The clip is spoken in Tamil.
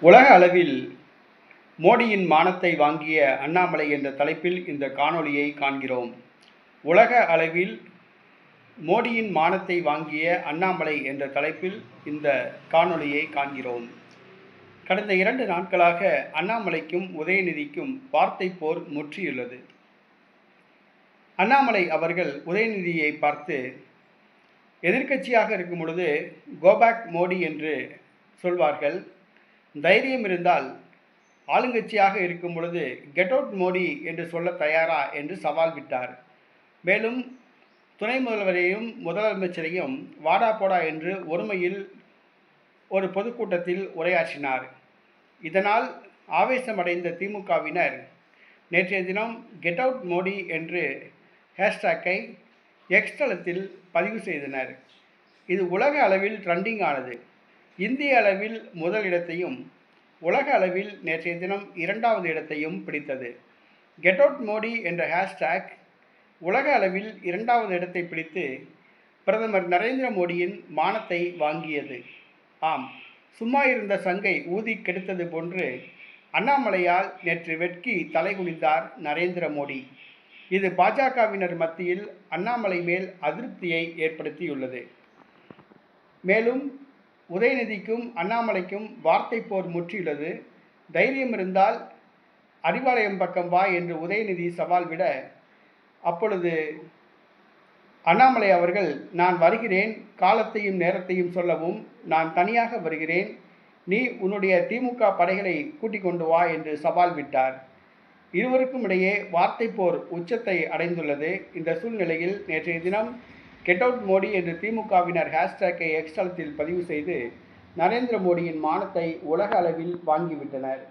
உலக அளவில் மோடியின் மானத்தை வாங்கிய அண்ணாமலை என்ற தலைப்பில் இந்த காணொளியை காண்கிறோம். உலக அளவில் மோடியின் மானத்தை வாங்கிய அண்ணாமலை என்ற தலைப்பில் இந்த காணொளியை காண்கிறோம். கடந்த 2 நாட்களாக அண்ணாமலைக்கும் உதயநிதிக்கும் வார்த்தை போர் முற்றியுள்ளது. அண்ணாமலை அவர்கள் உதயநிதியை பார்த்து, எதிர்க்கட்சியாக இருக்கும் பொழுது கோபேக் மோடி என்று சொல்வார்கள், தைரியம் இருந்தால் ஆளுங்கட்சியாக இருக்கும் பொழுது கெட் அவுட் மோடி என்று சொல்ல தயாரா என்று சவால் விட்டார். மேலும் துணை முதல்வரையும் முதலமைச்சரையும் வாடா போடா என்று ஒருமையில் ஒரு பொதுக்கூட்டத்தில் உரையாற்றினார். இதனால் ஆவேசமடைந்த திமுகவினர் நேற்றைய தினம் கெட் அவுட் மோடி என்று ஹேஷ்டேக்கை எக்ஸ் தளத்தில் பதிவு செய்தனர். இது உலக அளவில் ட்ரெண்டிங் ஆனது. இந்திய அளவில் முதல் இடத்தையும் உலக அளவில் நேற்றைய தினம் 2வது இடத்தையும் பிடித்தது. கெட் அவுட் மோடி என்ற ஹேஷ்டேக் உலக அளவில் 2வது இடத்தை பிடித்து பிரதமர் நரேந்திர மோடியின் மானத்தை வாங்கியது. ஆம், சும்மா இருந்த சங்கை ஊதி கெடுத்தது போன்று அண்ணாமலையால் நேற்று வெட்கி தலைகுனிந்தார் நரேந்திர மோடி. இது பாஜகவினர் மத்தியில் அண்ணாமலை மேல் அதிருப்தியை ஏற்படுத்தியுள்ளது. மேலும் உதயநிதிக்கும் அண்ணாமலைக்கும் வார்த்தை போர் முற்றியுள்ளது. தைரியம் இருந்தால் அறிவாலயம் பக்கம் வா என்று உதயநிதி சவால் விட, அப்பொழுது அண்ணாமலை அவர்கள், நான் வருகிறேன், காலத்தையும் நேரத்தையும் சொல்லவும் நான் தனியாக வருகிறேன், நீ உன்னுடைய திமுக படைகளை கூட்டிக் கொண்டு வா என்று சவால் விட்டார். இருவருக்கும் இடையே வார்த்தை போர் உச்சத்தை அடைந்துள்ளது. இந்த சூழ்நிலையில் நேற்றைய தினம் கெட் அவுட் மோடி என்று திமுகவினர் ஹேஷ்டேக்கை எக்ஸ் தளத்தில் பதிவு செய்து நரேந்திர மோடியின் மானத்தை உலக அளவில் வாங்கிவிட்டனர்.